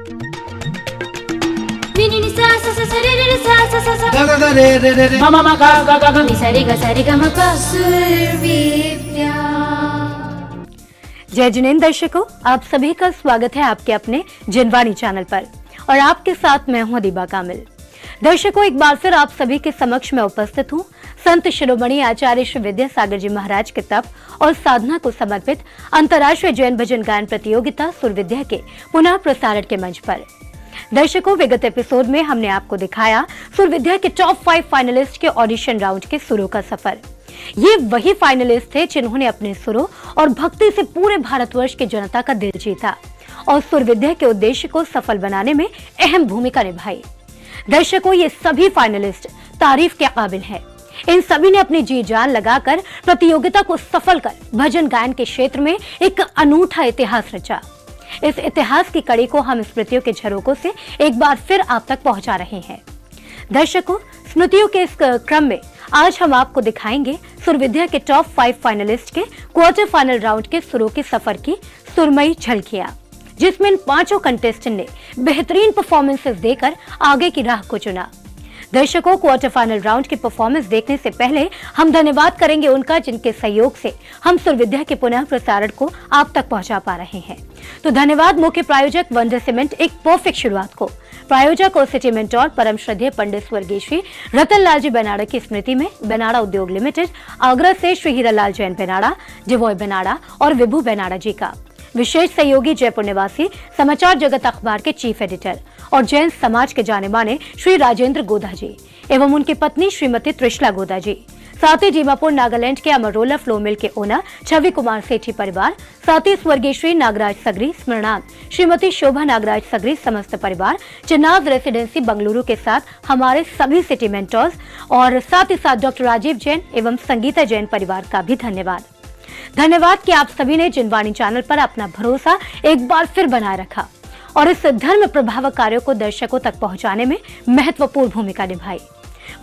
जय जिनेंद्र दर्शकों, आप सभी का स्वागत है आपके अपने जनवाणी चैनल पर और आपके साथ मैं हूं दीबा कामिल। दर्शकों, एक बार फिर आप सभी के समक्ष में उपस्थित हूं संत शिरोमणि आचार्य श्री विद्यासागर जी महाराज के तप और साधना को समर्पित अंतर्राष्ट्रीय जैन भजन गायन प्रतियोगिता सुर विद्या के पुनः प्रसारण के मंच पर। दर्शकों, विगत एपिसोड में हमने आपको दिखाया सुर विद्या के टॉप 5 फाइनलिस्ट के ऑडिशन राउंड के सुरों का सफर। ये वही फाइनलिस्ट थे जिन्होंने अपने सुरों और भक्ति से पूरे भारतवर्ष की जनता का दिल जीता और सुर विद्या के उद्देश्य को सफल बनाने में अहम भूमिका निभाई। दर्शकों, ये सभी फाइनलिस्ट तारीफ के काबिल हैं। इन सभी ने अपनी जी जान लगाकर प्रतियोगिता को सफल कर भजन गायन के क्षेत्र में एक अनूठा इतिहास रचा। इस इतिहास की कड़ी को हम स्मृतियों के झरोकों से एक बार फिर आप तक पहुंचा रहे हैं। दर्शकों, स्मृतियों के इस क्रम में आज हम आपको दिखाएंगे सुर विद्या के टॉप 5 फाइनलिस्ट के क्वार्टर फाइनल राउंड के सुरों के सफर की सुरमई झलकियां, जिसमें इन 5 कंटेस्टेंट ने बेहतरीन परफॉर्मेंसेस देकर आगे की राह को चुना। दर्शकों, क्वार्टर फाइनल राउंड की परफॉर्मेंस देखने से पहले हम धन्यवाद करेंगे उनका, जिनके सहयोग से हम सुर विद्या के पुनः प्रसारण को आप तक पहुंचा पा रहे हैं। तो धन्यवाद मुख्य प्रायोजक वंडर सीमेंट एक परफेक्ट शुरुआत को, प्रायोजक और सिटी मेंटोर परम श्रद्धेय पंडित स्वर्गीय श्री रतन लाल जी बेनाड़ा की स्मृति में बेनाड़ा उद्योग लिमिटेड आगरा से श्री हीरालाल जैन बेनाड़ा, डिवॉय बेनाड़ा और विभू बेनाड़ा जी का। विशेष सहयोगी जयपुर निवासी समाचार जगत अखबार के चीफ एडिटर और जैन समाज के जाने माने श्री राजेंद्र गोदा जी एवं उनकी पत्नी श्रीमती त्रिशला गोदा जी। साथ ही दीमापुर नागालैंड के अमरोला फ्लो मिल के ओनर छवि कुमार सेठी परिवार, साथ ही स्वर्गीय श्री नागराज सगरी स्मरणार्थ श्रीमती शोभा नागराज सगरी समस्त परिवार, चिन्नाज रेसिडेंसी बंगलुरु के साथ हमारे सभी सिटी मेंटर्स और साथ ही साथ डॉक्टर राजीव जैन एवं संगीता जैन परिवार का भी धन्यवाद। धन्यवाद कि आप सभी ने जिनवाणी चैनल पर अपना भरोसा एक बार फिर बनाए रखा और इस धर्म प्रभावक कार्यों को दर्शकों तक पहुंचाने में महत्वपूर्ण भूमिका निभाई।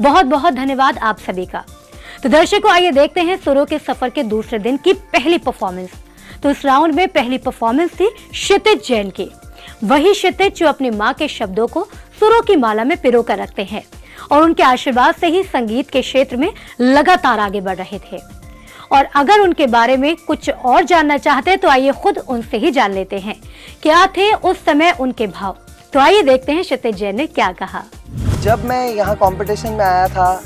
बहुत बहुत धन्यवाद आप सभी का। तो दर्शकों, आइए देखते हैं सुरों के सफर के दूसरे दिन की पहली परफॉर्मेंस। तो इस राउंड में पहली परफॉर्मेंस थी क्षितिज जैन की। वही क्षितिज जो अपनी माँ के शब्दों को सुरों की माला में पिरो कर रखते हैं और उनके आशीर्वाद से ही संगीत के क्षेत्र में लगातार आगे बढ़ रहे थे। और अगर उनके बारे में कुछ और जानना चाहते हैं तो आइए खुद उनसे ही जान लेते हैं क्या थे उस समय उनके भाव। तो आइए देखते हैं क्षितिज जैन ने क्या कहा। जब मैं यहाँ कंपटीशन में आया था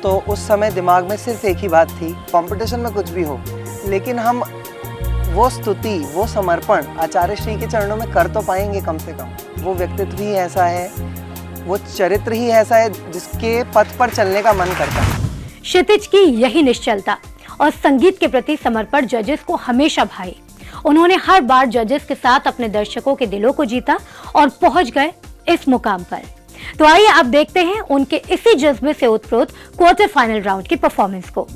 तो उस समय दिमाग में सिर्फ एक ही बात थी, कंपटीशन में कुछ भी हो लेकिन हम वो स्तुति, वो समर्पण आचार्य श्री के चरणों में कर तो पाएंगे कम से कम। वो व्यक्तित्व ही ऐसा है, वो चरित्र ही ऐसा है जिसके पथ पर चलने का मन करता है। क्षितिज की यही निश्चलता और संगीत के प्रति समर्पण जजेस को हमेशा भाई। उन्होंने हर बार जजेस के साथ अपने दर्शकों के दिलों को जीता और पहुंच गए इस मुकाम पर। तो आइए अब देखते हैं उनके इसी जज्बे से ओतप्रोत क्वार्टर फाइनल राउंड की परफॉर्मेंस को।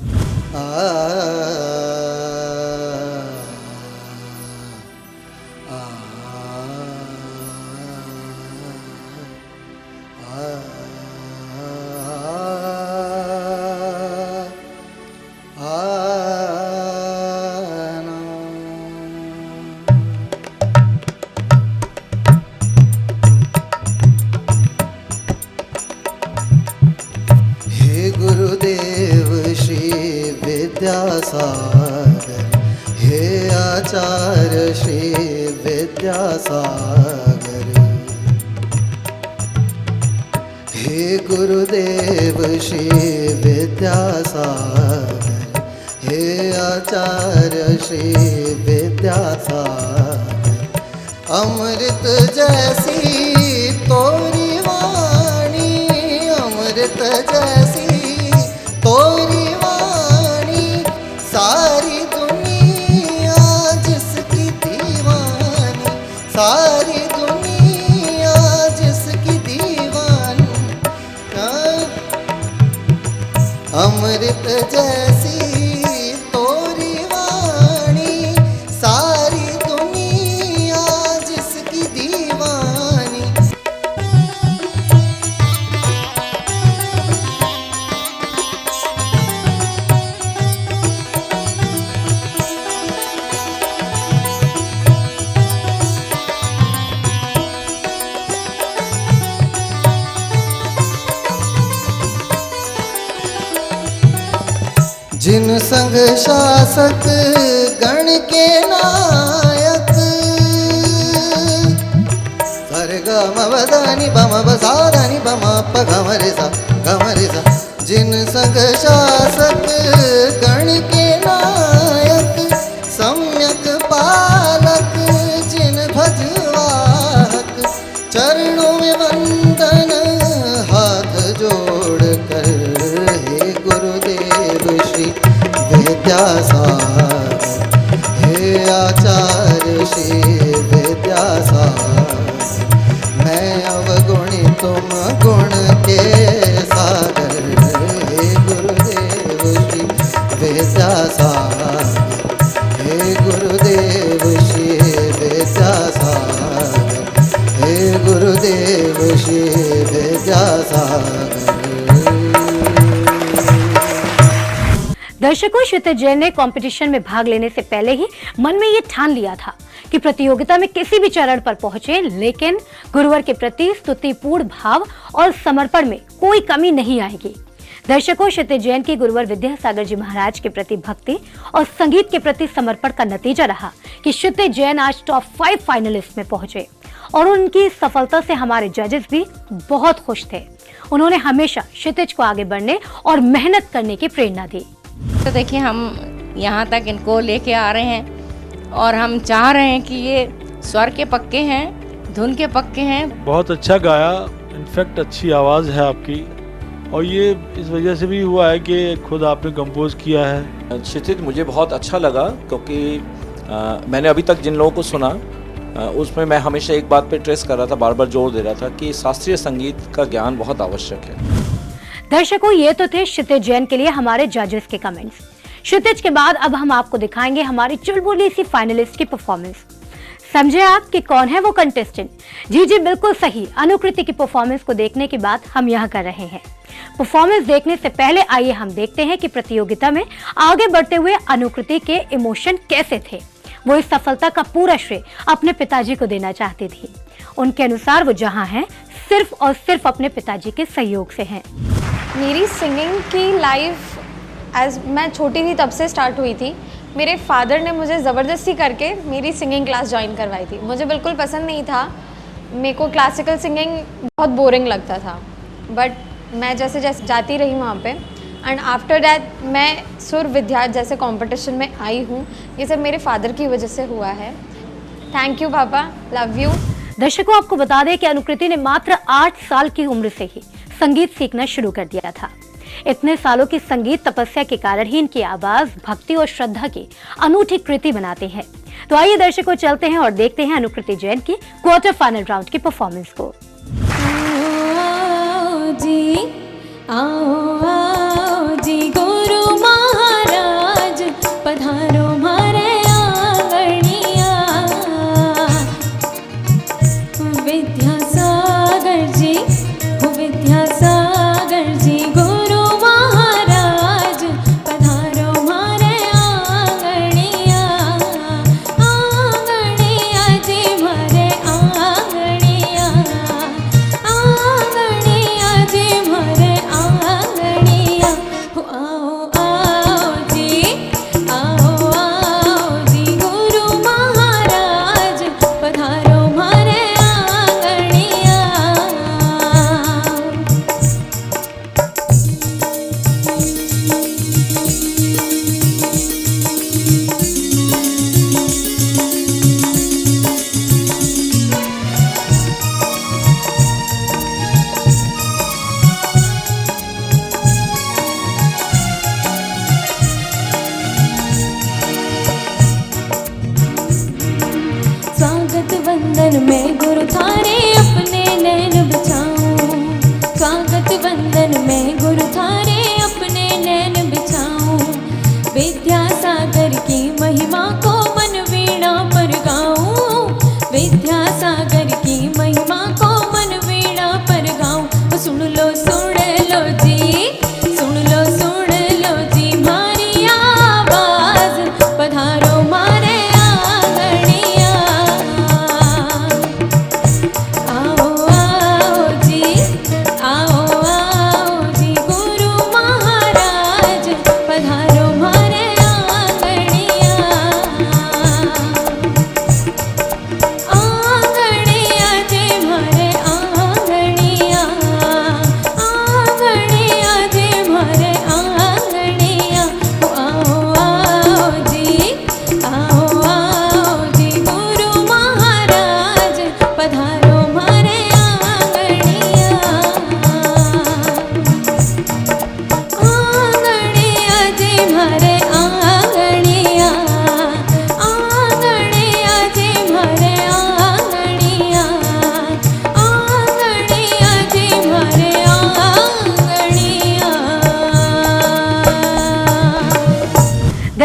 विद्यासागर, हे आचार्य श्री विद्यासागर, हे गुरुदेव श्री विद्यासागर, हे आचार्य श्री विद्यासागर। अमृत जैसी तोरी वाणी, अमृत जैसी तोरी सारी दुनिया जिसकी दीवानी, सारी दुनिया जिसकी दीवानी, अमृत जैसी तोरी वाणी, सारी दुनिया जिसकी दीवानी। जिन संग शासक गण के नायक सरगा मवदानी बम बसादानी बम प गमरे सा जिन संग शासक गण के नायक सम्यक पालक जिन भजवाहक चरणों में वंदन हाथ जोड़ कर हे गुरुदेव श्री विद्यासागर हे आचार्य श्री विद्यासागर मैं अवगुणी तुम गुण के सागर हे गुरुदेव श्री विद्यासागर हे गुरुदेव श्री विद्यासागर हे गुरुदेव श्री विद्यासागर। दर्शकों, क्षितिज जैन ने कंपटीशन में भाग लेने से पहले ही मन में ये ठान लिया था कि प्रतियोगिता में किसी भी चरण पर पहुंचे, लेकिन गुरुवर के प्रति स्तुतिपूर्ण भाव और समर्पण में कोई कमी नहीं आएगी। दर्शकों, क्षितिज जैन की गुरुवर विद्यासागर जी महाराज के प्रति भक्ति और संगीत के प्रति समर्पण का नतीजा रहा कि क्षितिज जैन आज टॉप 5 फाइनलिस्ट में पहुंचे और उनकी सफलता से हमारे जजेस भी बहुत खुश थे। उन्होंने हमेशा क्षितिज को आगे बढ़ने और मेहनत करने की प्रेरणा दी। तो देखिए, हम यहाँ तक इनको लेके आ रहे हैं और हम चाह रहे हैं कि ये स्वर के पक्के हैं, धुन के पक्के हैं। बहुत अच्छा गाया, इनफैक्ट अच्छी आवाज़ है आपकी, और ये इस वजह से भी हुआ है कि खुद आपने कंपोज किया है। क्षितिज मुझे बहुत अच्छा लगा क्योंकि मैंने अभी तक जिन लोगों को सुना उसमें मैं हमेशा एक बात पे ट्रेस कर रहा था, बार बार जोर दे रहा था कि शास्त्रीय संगीत का ज्ञान बहुत आवश्यक है। दर्शकों, ये तो थे क्षितिज जैन के लिए हमारे जजेस के कमेंट्स। क्षितिज के बाद अब हम आपको दिखाएंगे हमारी चुलबुली सी फाइनलिस्ट की परफॉर्मेंस। समझे आप कि कौन है वो कंटेस्टेंट? जी बिल्कुल सही, अनुकृति की परफॉर्मेंस को देखने की बात हम यहाँ कर रहे हैं। परफॉर्मेंस देखने से पहले आइए हम देखते हैं कि प्रतियोगिता में आगे बढ़ते हुए अनुकृति के इमोशन कैसे थे। वो इस सफलता का पूरा श्रेय अपने पिताजी को देना चाहती थी। उनके अनुसार वो जहाँ हैं सिर्फ और सिर्फ अपने पिताजी के सहयोग से हैं। मेरी सिंगिंग की लाइफ मैं छोटी थी तब से स्टार्ट हुई थी। मेरे फादर ने मुझे ज़बरदस्ती करके मेरी सिंगिंग क्लास ज्वाइन करवाई थी। मुझे बिल्कुल पसंद नहीं था, मेरे को क्लासिकल सिंगिंग बहुत बोरिंग लगता था, बट मैं जैसे जैसे जाती रही वहाँ पे एंड आफ्टर दैट मैं सुर विद्या जैसे कंपटीशन में आई हूँ। ये सब मेरे फादर की वजह से हुआ है। थैंक यू पापा, लव यू। दर्शकों, आपको बता दें कि अनुकृति ने मात्र 8 साल की उम्र से ही संगीत सीखना शुरू कर दिया था। इतने सालों की संगीत तपस्या के कारण ही इनकी आवाज भक्ति और श्रद्धा की अनूठी कृति बनाते हैं। तो आइए दर्शकों, चलते हैं और देखते हैं अनुकृति जैन की क्वार्टर फाइनल राउंड की परफॉर्मेंस को। आओ जी गुरु महाराज पधारो मारे आंगनिया। विद्यासागर जी, विद्यासागर जी गुरु महाराज पधारो मारे आंगनिया। आंगनिया जी मारे आंगनिया, आंगनिया जी मारे आंगनिया। आओ आओ जी, आओ आओ जी गुरु महाराज पधारो मारे आंगनिया। स्वागत वंदन में गुरु थारे अपने नैन बिछाऊं। स्वागत वंदन में गुरु थारे अपने नैन बिछाऊं। विद्यासागर की महिमा को मन वीणा पर गाऊं। विद्यासागर की महिमा को मन वीणा पर गाऊं। सुन लो जी, सुन लो जी मारी आवाज पधारो मारे आंगनिया।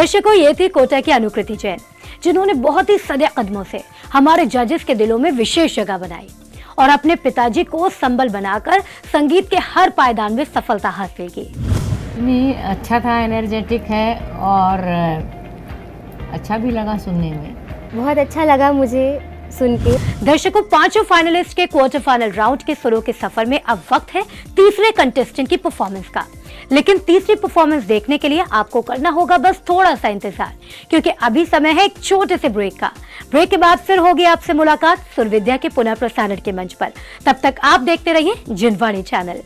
दर्शकों, ये थी कोटा की अनुकृति जैन, जिन्होंने बहुत ही सदे कदमों से हमारे जजेस के दिलों में विशेष जगह बनाई और अपने पिताजी को संबल बनाकर संगीत के हर पायदान में सफलता हासिल की। नहीं, अच्छा था, एनर्जेटिक है और अच्छा भी लगा सुनने में। बहुत अच्छा लगा मुझे सुन के। दर्शकों, पांचों फाइनलिस्ट के क्वार्टर फाइनल राउंड के सुरों के सफर में अब वक्त है तीसरे कंटेस्टेंट की परफॉर्मेंस का। लेकिन तीसरी परफॉर्मेंस देखने के लिए आपको करना होगा बस थोड़ा सा इंतजार, क्योंकि अभी समय है एक छोटे से ब्रेक का। ब्रेक के बाद फिर होगी आपसे मुलाकात सुरविद्या के पुनः प्रसारण के मंच पर। तब तक आप देखते रहिए जिनवाणी चैनल।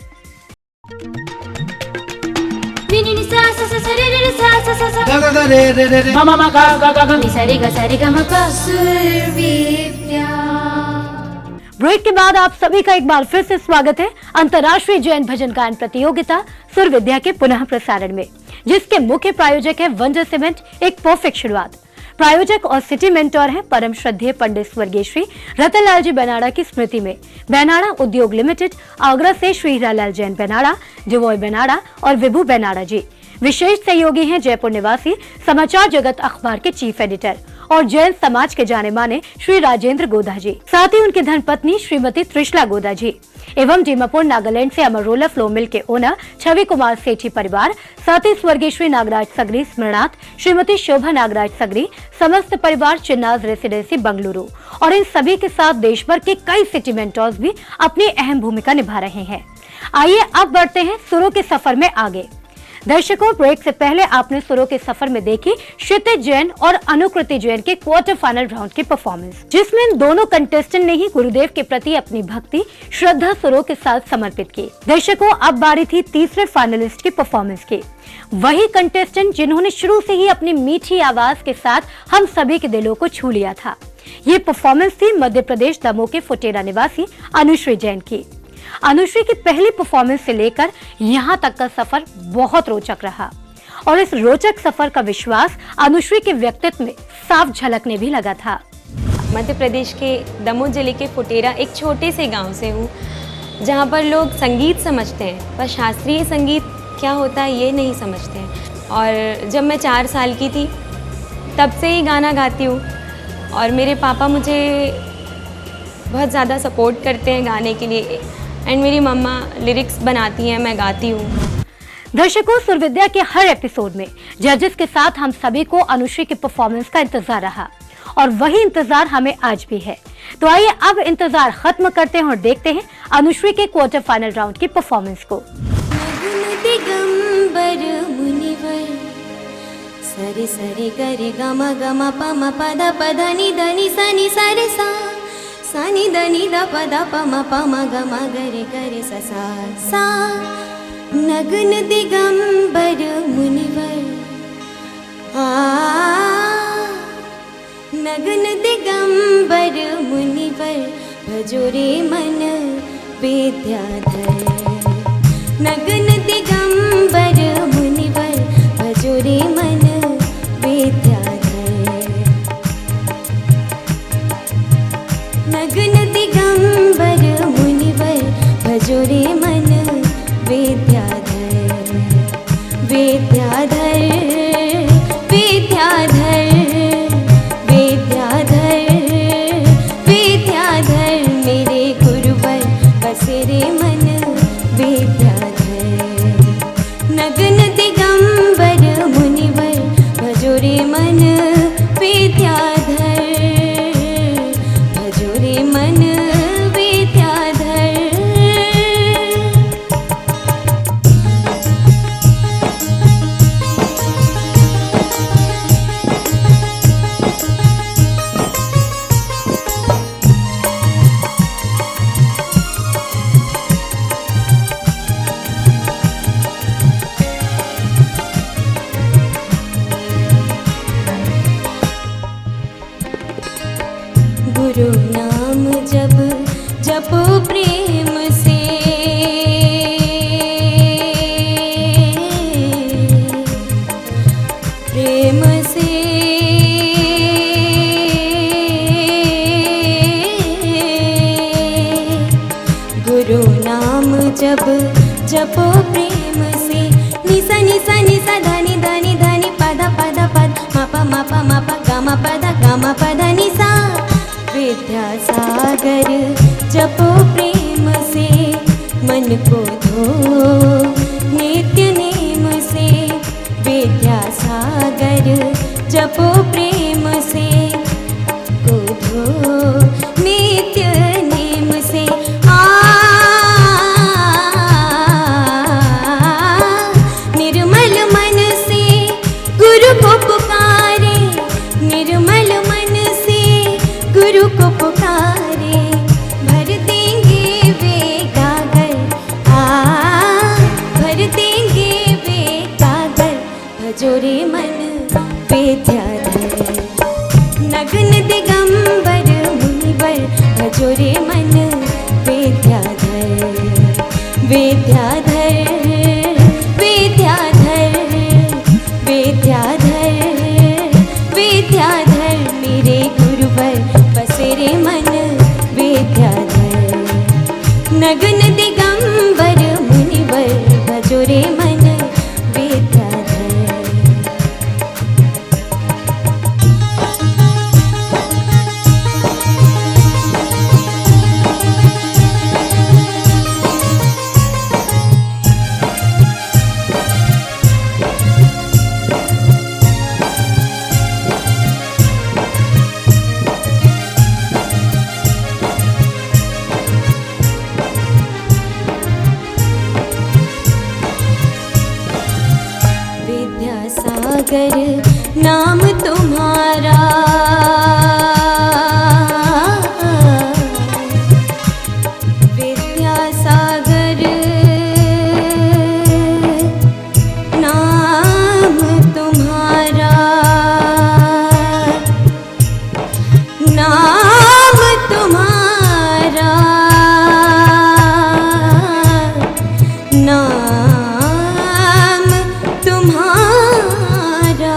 ब्रेक के बाद आप सभी का एक बार फिर से स्वागत है अंतर्राष्ट्रीय जैन भजन गायन प्रतियोगिता सुरविद्या के पुनः प्रसारण में, जिसके मुख्य प्रायोजक है वंडर सीमेंट, एक परफेक्ट शुरुआत। प्रायोजक और सिटी मेंटोर हैं परम श्रद्धेय पंडित स्वर्गीय श्री रतनलाल जी बेनाड़ा की स्मृति में बेनाड़ा उद्योग लिमिटेड, आगरा से श्री हीरालाल जैन बेनाड़ा, डिवॉय बेनाड़ा और विभू बेनाड़ा जी। विशेष सहयोगी हैं जयपुर निवासी समाचार जगत अखबार के चीफ एडिटर और जैन समाज के जाने माने श्री राजेंद्र गोदा जी, साथ ही उनकी धर्मपत्नी श्रीमती त्रिशला गोदा जी एवं डीमापुर नागालैंड से अमरोला फ्लो मिल के ओनर छवि कुमार सेठी परिवार, साथ ही स्वर्गीय श्री नागराज सगरी स्मरणार्थ श्रीमती शोभा नागराज सगरी, समस्त परिवार चिन्नाज रेसिडेंसी बंगलुरु और इन सभी के साथ देश भर के कई सिटी मेंटर्स भी अपनी अहम भूमिका निभा रहे हैं। आइए अब बढ़ते हैं सुरों के सफर में आगे। दर्शकों, ब्रेक से पहले आपने सुरों के सफर में देखी क्षितिज जैन और अनुकृति जैन के क्वार्टर फाइनल राउंड की परफॉर्मेंस, जिसमें इन दोनों कंटेस्टेंट ने ही गुरुदेव के प्रति अपनी भक्ति श्रद्धा सुरों के साथ समर्पित की। दर्शकों, अब बारी थी तीसरे फाइनलिस्ट की परफॉर्मेंस की। वही कंटेस्टेंट जिन्होंने शुरू से ही अपनी मीठी आवाज के साथ हम सभी के दिलों को छू लिया था। ये परफॉर्मेंस थी मध्य प्रदेश दमोह के फुटेरा निवासी अनुश्री जैन की। अनुश्री की पहली परफॉर्मेंस से लेकर यहाँ तक का सफर बहुत रोचक रहा और इस रोचक सफर का विश्वास अनुश्री के व्यक्तित्व में साफ झलकने भी लगा था। मध्य प्रदेश के दमोह जिले के फुटेरा एक छोटे से गांव से हूँ, जहाँ पर लोग संगीत समझते हैं पर शास्त्रीय संगीत क्या होता है ये नहीं समझते हैं। और जब मैं 4 साल की थी तब से ही गाना गाती हूँ और मेरे पापा मुझे बहुत ज़्यादा सपोर्ट करते हैं गाने के लिए एंड मेरी मम्मा लिरिक्स बनाती हैं, मैं गाती हूँ। दर्शकों, सुरविद्या के हर एपिसोड में जजेस के साथ हम सभी को अनुश्री की परफॉर्मेंस का इंतजार रहा और वही इंतजार हमें आज भी है। तो आइए अब इंतजार खत्म करते हैं और देखते हैं अनुश्री के क्वार्टर फाइनल राउंड की परफॉर्मेंस को। दिगंबर मुनिवर सरे सरे करे गमा गमा पमा पदा पदा नि धनि सनि सरे सा सानी दनी दा पदा पमा पमा गमा गरे करे सा सा नग्न दिगंबर मुनिवर नग्न दिगंबर मुनिवर भजो रे मन विद्याधर नग्न दिगंबर मुनिवर भजो रे मन विद्याधर नग्न दिगंबर मुनिवर भजो रे मन विद्याधर विद्याधर विद्याधर विद्याधर विद्याधर मेरे गुरुवर बसे रे मन विद्याधर नग्न दिगंबर मुनिवर भजो रे मन विद्याधर भजो रे मन विद्याधर। गुरु नाम जब जपो प्रेम से प्रेम से गुरु नाम जब जपो प्रेम से निसा निसा निसा धनी धनी धनी पदा पदा पद पद नि सा। विद्यासागर जपो प्रेम से, मन को धो नित्य नेम से। विद्यासागर जपो प्रेम से, को धो नित्य नेम से। निर्मल मन से गुरु को पुकारे, निर्मल मन से गुरु को पुकारे। भर देंगे वे गागर, भर देंगे वे गागर। भजोरे मन विद्याधर, नग्न दिगंबर मुनिवर। भजोरे मन विद्याधर, विद्याधर, विद्याधर, विद्याधर, विद्याधर। मेरे गुरुवर बसेरे मन विद्याधर, नग्न दिगंबर मुनिवर। भजोरे मन विद्याधर। विद्यासागर नाम तुम्हारा, विद्यासागर नाम तुम्हारा, नाम तुम्हारा, नाम तुम्हारा।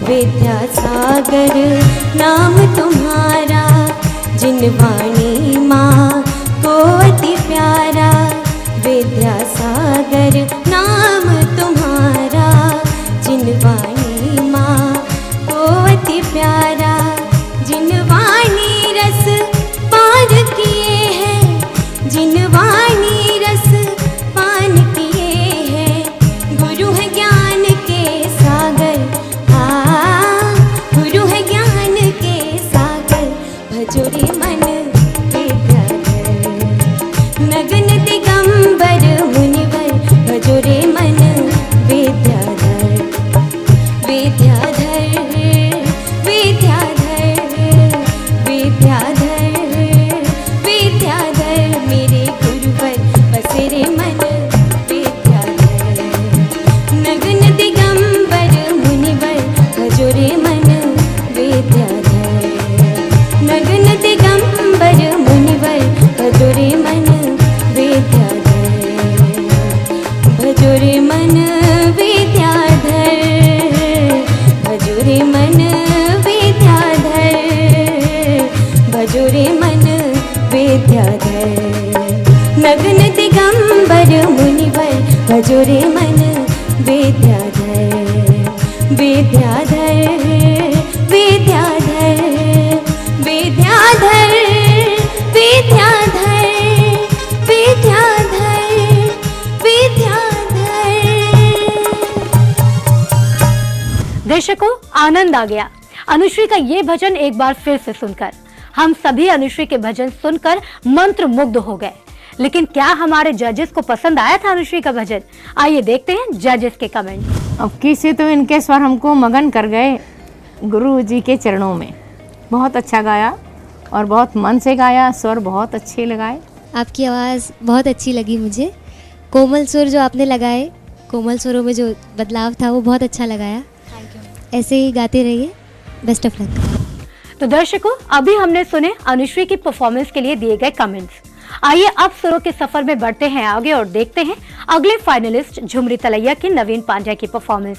विद्यासागर नाम तुम्हारा, जिनवाणी माँ को अति प्यारा। विद्यासागर नाम तुम्हारा, जिनवाणी माँ को अति प्यारा। जिनवाणी रस पार किए हैं, जिनवाणी रस पान किए हैं। गुरु है ज्ञान के सागर, गुरु है ज्ञान के सागर। भजोरे मन विद्याधर, नग्न दिगंबर मुनिवर। भजोरे मन विद्याधर, विद्याधर, विद्याधर, विद्याधर, विद्याधर। मेरे गुरुवर बसेरे मन विद्याधर, नग्न दिगंबर मुनिवर। भजोरे मन विद्याधर, नग्न दिगंबर मुनिवर। भजोरे मन विद्याधर, भजोरे मन विद्याधर, भजोरे मन विद्याधर, भजोरे मन विद्याधर। नग्न दिगंबर मुनिवर। भजोरे मन विद्याधर, विद्याधर, विद्याधर, विद्याधर, विद्याधर, विद्याधर, विद्याधर। दर्शकों, आनंद आ गया अनुश्री का ये भजन एक बार फिर से सुनकर। हम सभी अनुश्री के भजन सुनकर मंत्र मुग्ध हो गए। लेकिन क्या हमारे जजेस को पसंद आया था अनुश्री का भजन? आइए देखते हैं जजेस के कमेंट। अब किसी तो इनके स्वर हमको मगन कर गए गुरु जी के चरणों में। बहुत अच्छा गाया और बहुत मन से गाया, स्वर बहुत अच्छे लगाए। आपकी आवाज़ बहुत अच्छी लगी मुझे। कोमल सुर जो आपने लगाए, कोमल सुरों में जो बदलाव था वो बहुत अच्छा लगाया। ऐसे ही गाते रहिए। Best of luck. तो दर्शकों, अभी हमने सुने अनुश्री की परफॉर्मेंस के लिए दिए गए कमेंट्स। आइए अब सुरों के सफर में बढ़ते हैं आगे और देखते हैं अगले फाइनलिस्ट झुमरी तलैया की नवीन पांड्या की परफॉर्मेंस,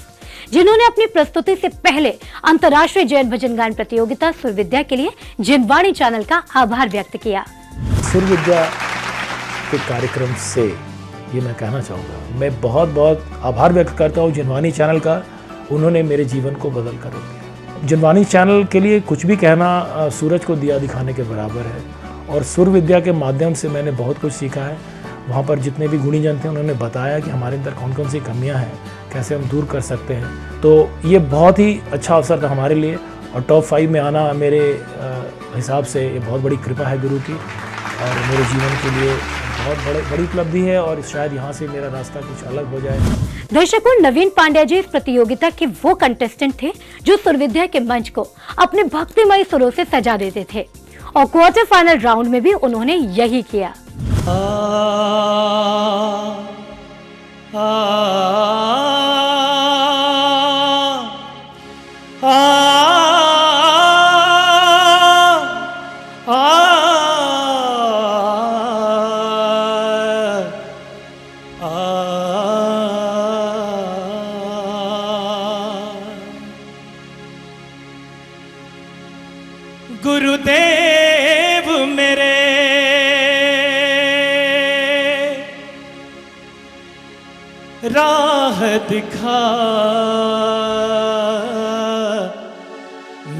जिन्होंने अपनी प्रस्तुति से पहले अंतर्राष्ट्रीय जैन भजन गायन प्रतियोगिता सुर विद्या के लिए जिनवाणी चैनल का आभार व्यक्त किया। सुर विद्या के कार्यक्रम से ये मैं कहना चाहूँगा, मैं बहुत बहुत आभार व्यक्त करता हूँ जिनवाणी चैनल का उन्होंने मेरे जीवन को बदल कर रख दिया। जिनवानी चैनल के लिए कुछ भी कहना सूरज को दिया दिखाने के बराबर है, और सुर विद्या के माध्यम से मैंने बहुत कुछ सीखा है। वहाँ पर जितने भी गुणीजन थे उन्होंने बताया कि हमारे अंदर कौन कौन सी कमियाँ हैं, कैसे हम दूर कर सकते हैं। तो ये बहुत ही अच्छा अवसर था हमारे लिए, और टॉप 5 में आना मेरे हिसाब से ये बहुत बड़ी कृपा है गुरु की, और मेरे जीवन के लिए बहुत बड़ी उपलब्धि है, और शायद यहाँ से मेरा रास्ता कुछ अलग हो जाए। दर्शकों, नवीन पांड्या जी इस प्रतियोगिता के वो कंटेस्टेंट थे जो सुरविद्या के मंच को अपने भक्तिमय सुरों से सजा देते थे, और क्वार्टर फाइनल राउंड में भी उन्होंने यही किया। गुरुदेव मेरे राह दिखा,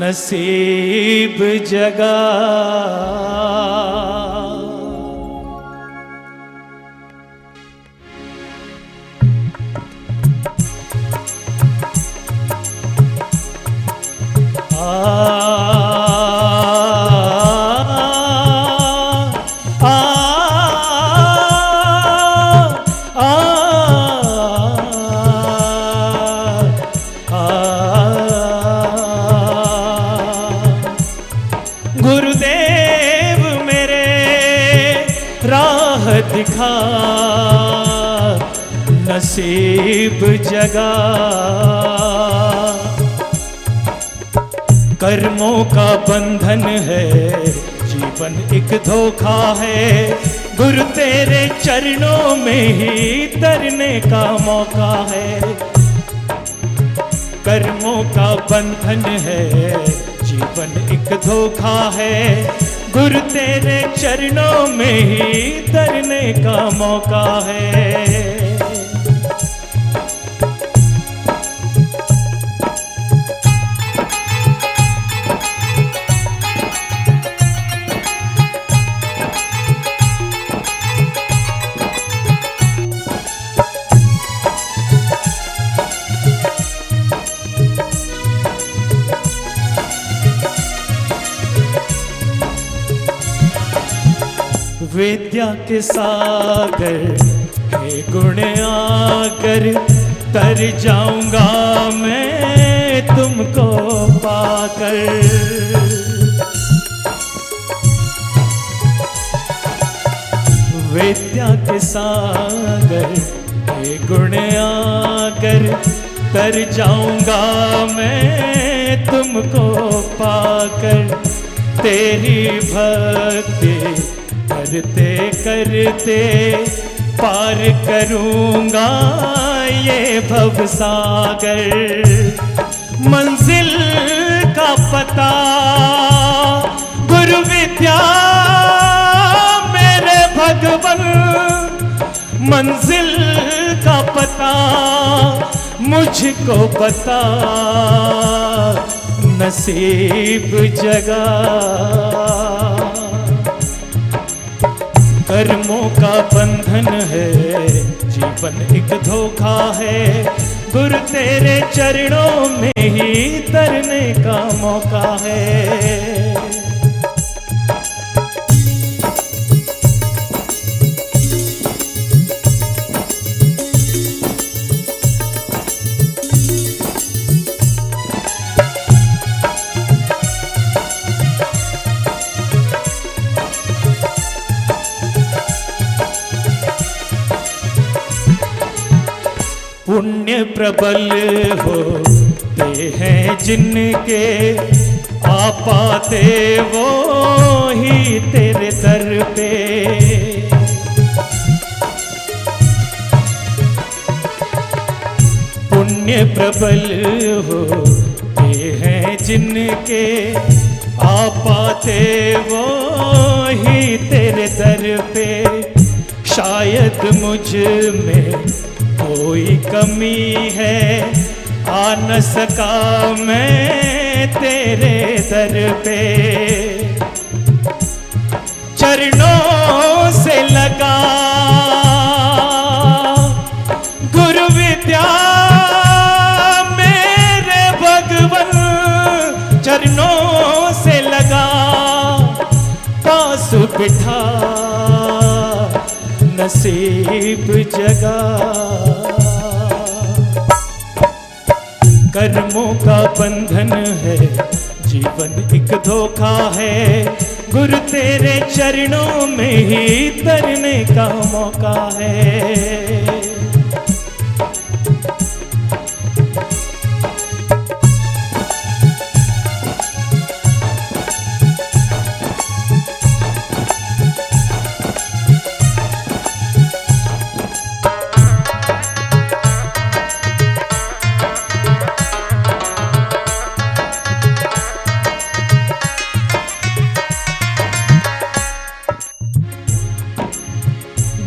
नसीब जगा। गुरुदेव मेरे राह दिखा, नसीब जगा। कर्मों का बंधन है, जीवन एक धोखा है, गुरु तेरे चरणों में ही तरने का मौका है। कर्मों का बंधन है, जीवन एक धोखा है, गुरु तेरे चरणों में ही तरने का मौका है। विद्या के सागर हे गुण आकर, तर जाऊंगा मैं तुमको पाकर। विद्या के सागर हे गुण आकर, तर जाऊंगा मैं तुमको पाकर। तेरी भक्ति करते करते पार करूंगा ये भवसागर। मंजिल का पता गुरु विद्या मेरे भगवन, मंजिल का पता मुझको बता, नसीब जगा। कर्मों का बंधन है, जीवन एक धोखा है, गुरु तेरे चरणों में ही तरने का मौका है। पुण्य प्रबल होते हैं जिनके, आ पाते वो ही तेरे दर पे। पुण्य प्रबल होते हैं जिनके, आ पाते वो ही तेरे दर पे। शायद मुझ में कोई कमी है, आ न सका मैं तेरे दर पे, चरणों से लगा गुरु विद्या मेरे भगवन, चरणों से लगा पास बिठा नसीब जगा। कर्मों का बंधन है जीवन एक धोखा है, गुरु तेरे चरणों में ही तरने का मौका है।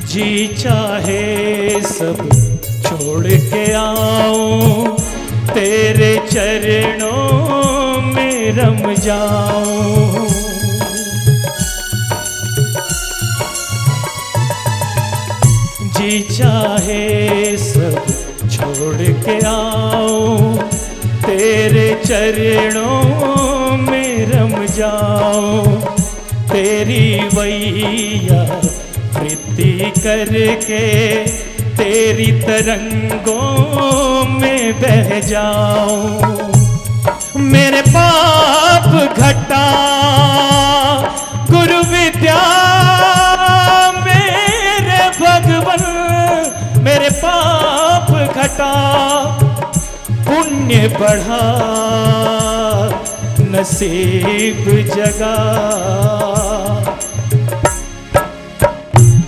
जी चाहे सब छोड़ के आऊं, तेरे चरणों में रम जाऊं। जी चाहे सब छोड़ के आऊं, तेरे चरणों में रम जाऊं। तेरी वैया वृत्ति करके तेरी तरंगों में बह जाऊं। मेरे पाप घटा गुरु विद्या मेरे भगवन, मेरे पाप घटा पुण्य बढ़ा नसीब जगा।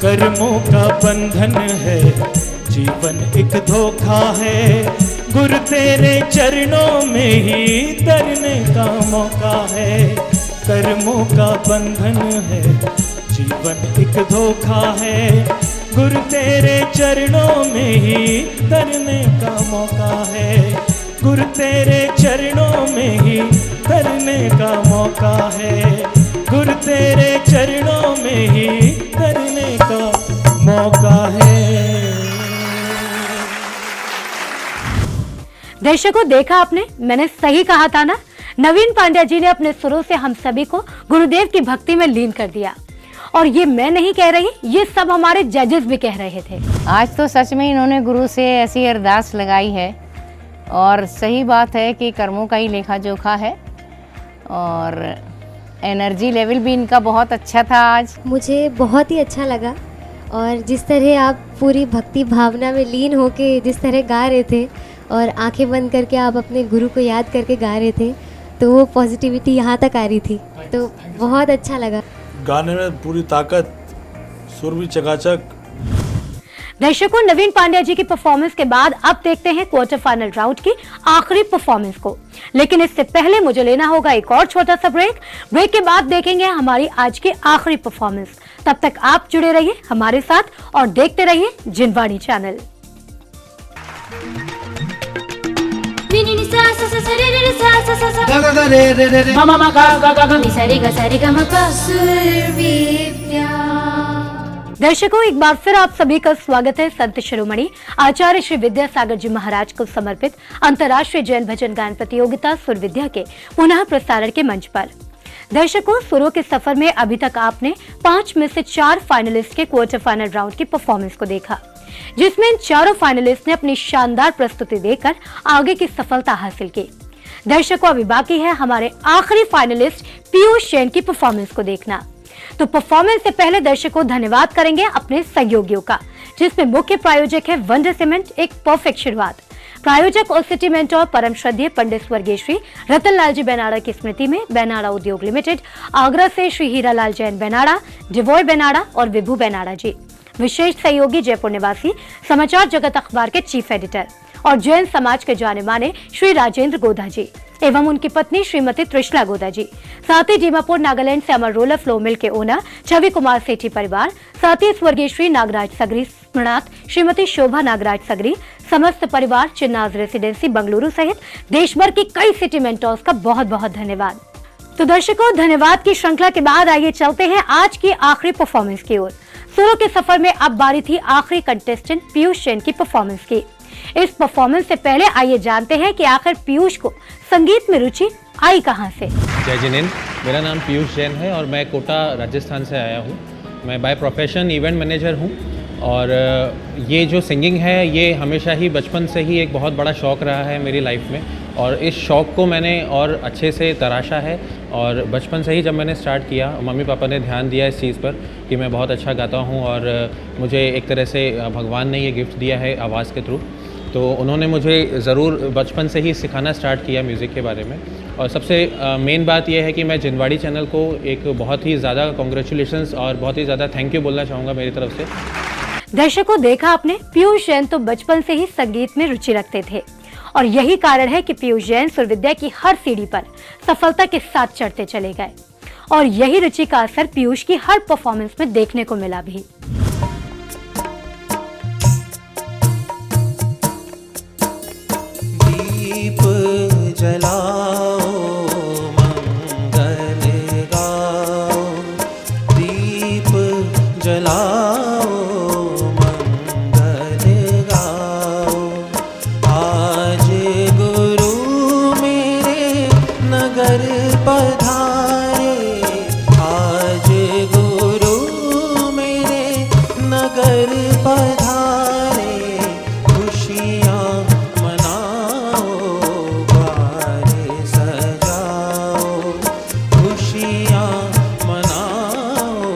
कर्मों का बंधन है जीवन एक धोखा है, गुरु तेरे चरणों में ही तरने का मौका है। कर्मों का बंधन है जीवन एक धोखा है, गुरु तेरे चरणों में ही तरने का मौका है। गुरु तेरे चरणों में ही तरने का मौका है, गुरु तेरे चरणों में ही तरने का मौका है। दर्शकों, देखा आपने, मैंने सही कहा था ना। नवीन पांड्या जी ने अपने सुरों से हम सभी को गुरुदेव की भक्ति में लीन कर दिया। और ये मैं नहीं कह रही, ये सब हमारे जजेस भी कह रहे थे। आज तो सच में इन्होंने गुरु से ऐसी अरदास लगाई है, और सही बात है कि कर्मों का ही लेखा जोखा है, और एनर्जी लेवल भी इनका बहुत अच्छा था आज। मुझे बहुत ही अच्छा लगा, और जिस तरह आप पूरी भक्ति भावना में लीन होके जिस तरह गा रहे थे और आंखें बंद करके आप अपने गुरु को याद करके गा रहे थे, तो वो पॉजिटिविटी यहाँ तक आ रही थी, तो बहुत अच्छा लगा। गाने में पूरी ताकत, सुर भी चकाचक। दर्शकों, नवीन पांड्या जी की परफॉर्मेंस के बाद अब देखते हैं क्वार्टर फाइनल राउंड की आखिरी परफॉर्मेंस को। लेकिन इससे पहले मुझे लेना होगा एक और छोटा सा ब्रेक। ब्रेक के बाद देखेंगे हमारी आज की आखिरी परफॉर्मेंस। तब तक आप जुड़े रहिए हमारे साथ और देखते रहिए जिनवाणी चैनल। दर्शकों, एक बार फिर आप सभी का स्वागत है संत शिरोमणि आचार्य श्री विद्यासागर जी महाराज को समर्पित अंतर्राष्ट्रीय जैन भजन गायन प्रतियोगिता सुर विद्या के पुनः प्रसारण के मंच पर। दर्शकों, सुरों के सफर में अभी तक आपने 5 में से 4 फाइनलिस्ट के क्वार्टर फाइनल राउंड की परफॉर्मेंस को देखा, जिसमें इन चारों फाइनलिस्ट ने अपनी शानदार प्रस्तुति देकर आगे की सफलता हासिल की। दर्शकों, अभी बाकी है हमारे आखिरी फाइनलिस्ट पीयूष जैन की परफॉर्मेंस को देखना। तो परफॉर्मेंस से पहले दर्शकों धन्यवाद करेंगे अपने सहयोगियों का, जिसमें मुख्य प्रायोजक है वंडर सीमेंट, एक परफेक्ट शुरुआत। प्रायोजक और सिटी मेंटोर परम श्रद्धेय पंडित स्वर्गीय श्री रतनलाल जी बेनाड़ा की स्मृति में बेनाड़ा उद्योग लिमिटेड, आगरा से श्री हीरालाल जैन बेनाड़ा, डिवॉय बेनाड़ा और विभू बेनाड़ा जी। विशेष सहयोगी जयपुर निवासी समाचार जगत अखबार के चीफ एडिटर और जैन समाज के जाने माने श्री राजेंद्र गोदा जी एवं उनकी पत्नी श्रीमती त्रिशला गोदा जी, साथ ही दीमापुर नागालैंड से अमर रोलर फ्लो मिल के ओनर छवि कुमार सेठी परिवार, साथ ही स्वर्गीय श्री नागराज सगरी स्मृणात श्रीमती शोभा नागराज सगरी, समस्त परिवार, चिन्नाज रेसिडेंसी बंगलुरु सहित देश भर की कई सिटी मेंटोर्स का बहुत बहुत धन्यवाद। तो दर्शकों, धन्यवाद की श्रृंखला के बाद आइए चलते हैं आज की आखिरी परफॉर्मेंस की ओर। सुरों के सफर में अब बारी थी आखिरी कंटेस्टेंट पीयूष जैन की परफॉर्मेंस की। इस परफॉर्मेंस से पहले आइए जानते हैं कि आखिर पीयूष को संगीत में रुचि आई कहां से। जय जिनेंद्र, मेरा नाम पीयूष जैन है और मैं कोटा राजस्थान से आया हूँ। मैं बाय प्रोफेशन इवेंट मैनेजर हूँ और ये जो सिंगिंग है ये हमेशा ही बचपन से ही एक बहुत बड़ा शौक़ रहा है मेरी लाइफ में और इस शौक़ को मैंने और अच्छे से तराशा है। और बचपन से ही जब मैंने स्टार्ट किया, मम्मी पापा ने ध्यान दिया इस चीज़ पर कि मैं बहुत अच्छा गाता हूँ और मुझे एक तरह से भगवान ने ये गिफ्ट दिया है आवाज़ के थ्रू, तो उन्होंने मुझे ज़रूर बचपन से ही सिखाना स्टार्ट किया म्यूज़िक के बारे में। और सबसे मेन बात यह है कि मैं जिनवाड़ी चैनल को एक बहुत ही ज़्यादा कॉन्ग्रेचुलेशंस और बहुत ही ज़्यादा थैंक यू बोलना चाहूँगा मेरी तरफ से। दर्शकों, देखा आपने, पीयूष जैन तो बचपन से ही संगीत में रुचि रखते थे और यही कारण है कि पीयूष जैन सुरविद्या की हर सीढ़ी पर सफलता के साथ चढ़ते चले गए और यही रुचि का असर पीयूष की हर परफॉर्मेंस में देखने को मिला भी। दीप जलाओ मंगल गाओ, दीप जलाओ मंगल गाओ। आज गुरु मेरे नगर पधारे, आज गुरु मेरे नगर पधारे। खुशियाँ मनाओ बारे सजाओ, खुशियाँ मनाओ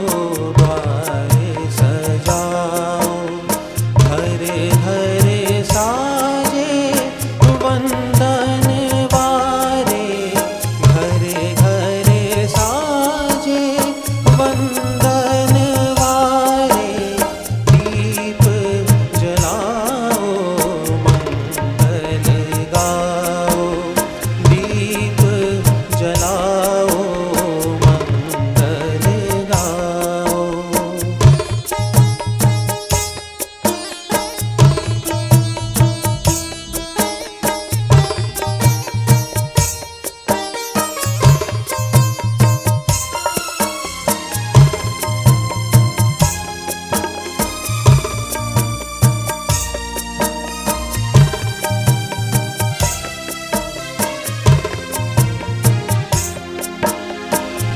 बारे सजाओ। हरे हरे साजे वंदन वारे, घरे घरे साजे वंदन वारे। दीप जलाओ मंगल गाओ, दीप जलाओ मंगल गाओ।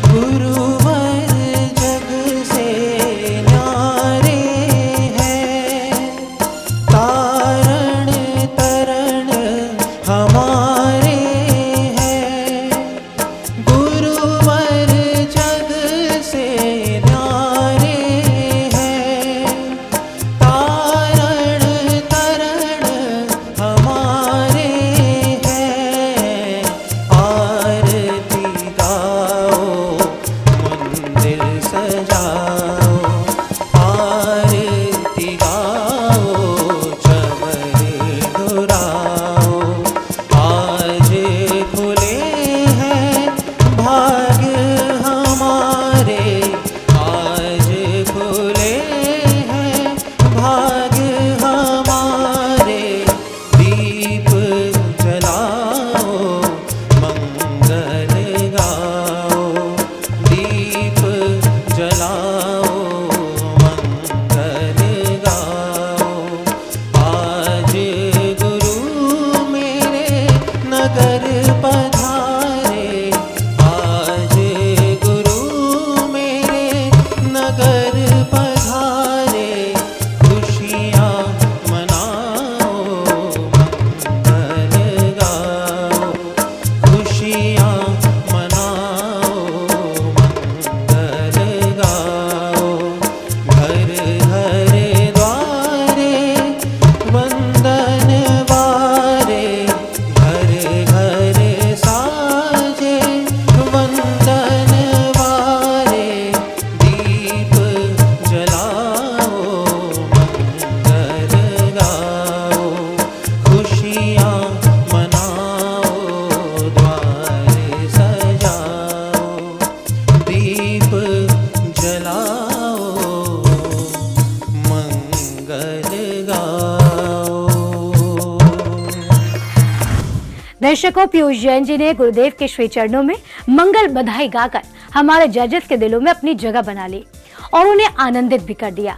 गुरुवर जग से न्यारे हैं, तारण तरण हमारे हैं। गुरुवर जग से न्यारे हैं, तारण तरण हमारे हैं। आरती गाओ मंदिर सजाओ, आरती गाओ चमरे दुराओ। आज खुले हैं भाग्य हमारे, आज खुले हैं भाग्य हमारे। दीप जलाओ मंगल गाओ, दीप जलाओ मंगल गाओ। आज गुरु मेरे नगर पधारे, आज गुरु मेरे नगर पधारे। खुशियाँ मनाओ मंगल गाओ, खुशियाँ मनाओ मंगल गाओ। घर घर द्वारे वंदन वारे, घर घर साजे वंदन वारे। दीप दर्शकों, पीयूष जैन जी ने गुरुदेव के श्री चरणों में मंगल बधाई गाकर हमारे जजेस के दिलों में अपनी जगह बना ली और उन्हें आनंदित भी कर दिया।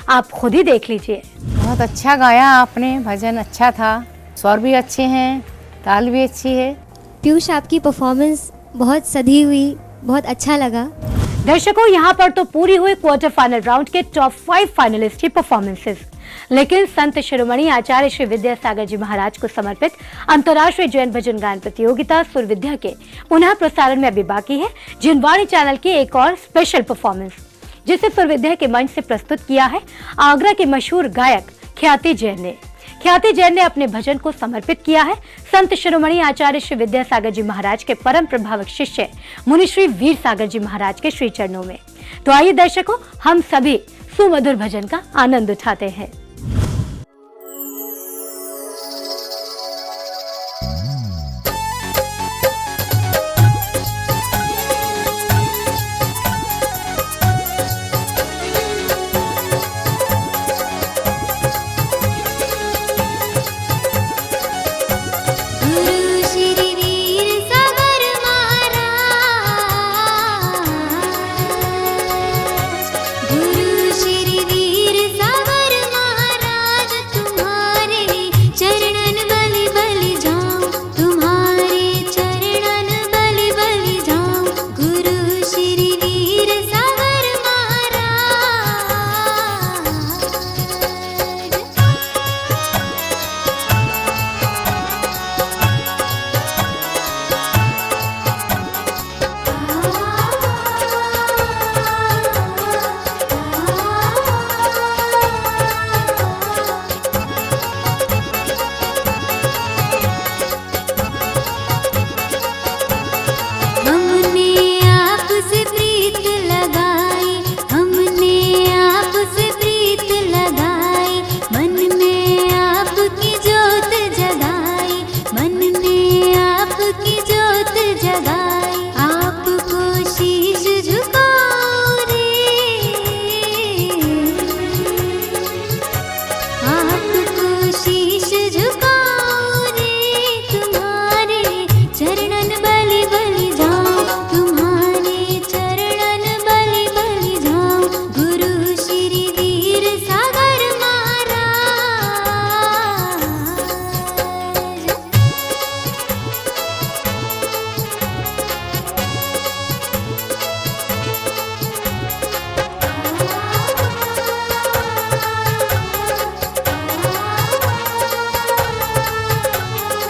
आप खुद ही देख लीजिए। बहुत अच्छा गाया आपने, भजन अच्छा था, स्वर भी अच्छे हैं, ताल भी अच्छी है। पीयूष, आपकी परफॉर्मेंस बहुत सधी हुई, बहुत अच्छा लगा। दर्शकों, यहाँ पर तो पूरी हुई क्वार्टर फाइनल राउंड के टॉप 5 फाइनलिस्ट की परफॉर्मेंसेस, लेकिन संत शिरोमणि आचार्य श्री विद्यासागर जी महाराज को समर्पित अंतर्राष्ट्रीय जैन भजन गायन प्रतियोगिता सुर विद्या के पुनः प्रसारण में अभी बाकी है जिनवाणी चैनल की एक और स्पेशल परफॉर्मेंस, जिसे सुर विद्या के मंच से प्रस्तुत किया है आगरा के मशहूर गायक ख्याति जैन ने। ख्याति जैन ने अपने भजन को समर्पित किया है संत शिरोमणि आचार्य श्री विद्यासागर जी महाराज के परम प्रभावक शिष्य मुनिश्री वीर सागर जी महाराज के श्री चरणों में। तो आइए दर्शकों, हम सभी सुमधुर भजन का आनंद उठाते हैं।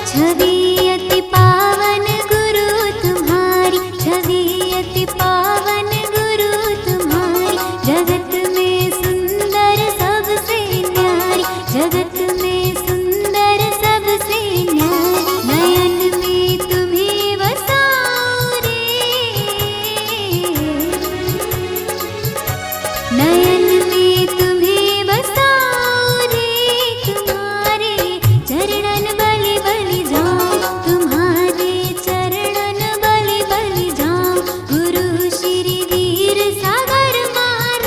छवि अति पावन गुरु तुम्हारी, छवि अति पावन गुरु तुम्हारी, जगत में सुंदर सबसे न्यारी, जगत में सुंदर सबसे न्यारी, नयन में तुम्हें बसाओ रे, नयन में तुम्हें बसाओ रे, तुम्हारे चरणन बलि बलि जाऊं, तुम्हारे चरणन बलि बलि जाऊं, गुरु श्री वीर सागर महाराज।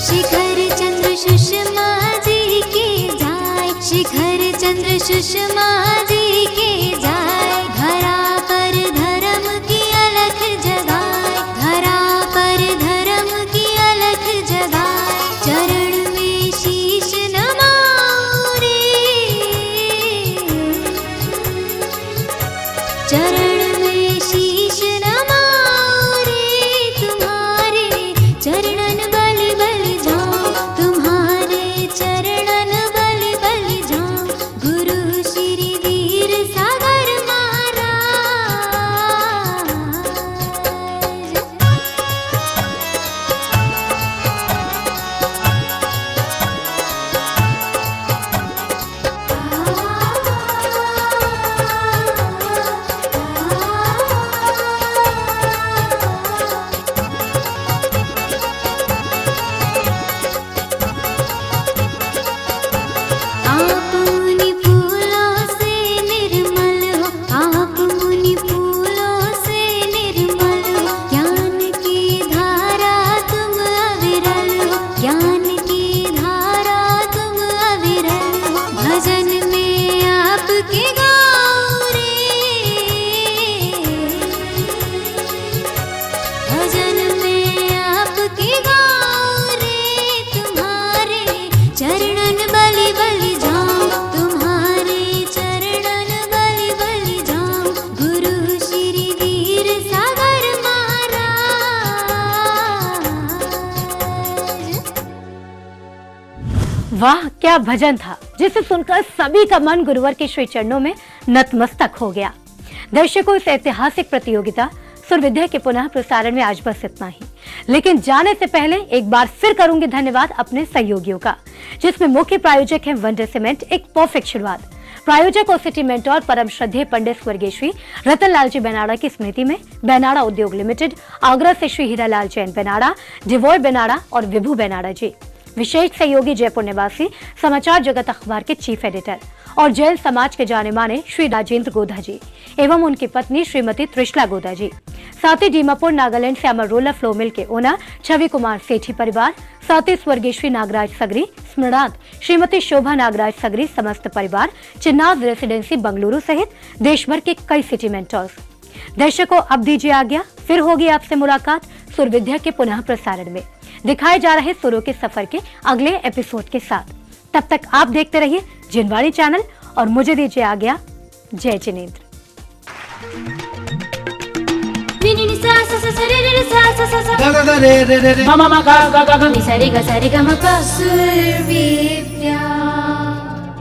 शिखर चंद्र सुषमा जी के जाए, शिखर चंद्र सुषमा जी के जाए, धरा पर धर्म की अलख जगाए, धरा पर धर्म की अलख जगाए, चरण में शीश नमाओ रे, चरण में शीश नमाओ रे, तुम्हारे चरणन बलि बलि जाऊं, तुम्हारे चरणन बलि बलि जाऊं, गुरु श्री वाह क्या भजन था, जिसे सुनकर सभी का मन गुरुवर के श्री चरणों में नतमस्तक हो गया। दर्शकों, इस ऐतिहासिक प्रतियोगिता सुर विद्या के पुनः प्रसारण में आज बस इतना ही, लेकिन जाने से पहले एक बार फिर करूंगी धन्यवाद अपने सहयोगियों का, जिसमें मुख्य प्रायोजक हैं वंडर सीमेंट, एक परफेक्ट शुरुआत। प्रायोजक और सिटी मेंटोर परम श्रद्धेय पंडित स्वर्गीय श्री रतन लाल जी बेनाड़ा की स्मृति में बेनाड़ा उद्योग लिमिटेड, आगरा से श्री हीरालाल जैन बेनाड़ा, डिवॉय बेनाड़ा और विभू बेनाड़ा जी। विशेष सहयोगी जयपुर निवासी समाचार जगत अखबार के चीफ एडिटर और जैन समाज के जाने माने श्री राजेंद्र गोधा जी एवं उनकी पत्नी श्रीमती त्रिशला गोधा जी। साथ ही दीमापुर नागालैंड से अमरोला फ्लो मिल के ओनर छवि कुमार सेठी परिवार, साथ ही स्वर्गीय श्री नागराज सगरी, स्मृणात श्रीमती शोभा नागराज सगरी समस्त परिवार, चिन्नाद रेसिडेंसी बंगलुरु सहित देश भर के कई सिटी मेंटर्स। दर्शकों, अब दीजिए आज्ञा, फिर होगी आपसे मुलाकात सुर विद्या के पुनः प्रसारण में दिखाए जा रहे सुरों के सफर के अगले एपिसोड के साथ। तब तक आप देखते रहिए जिनवाणी चैनल और मुझे दीजिए आज्ञा। जय जिनेंद्र। सुर विद्या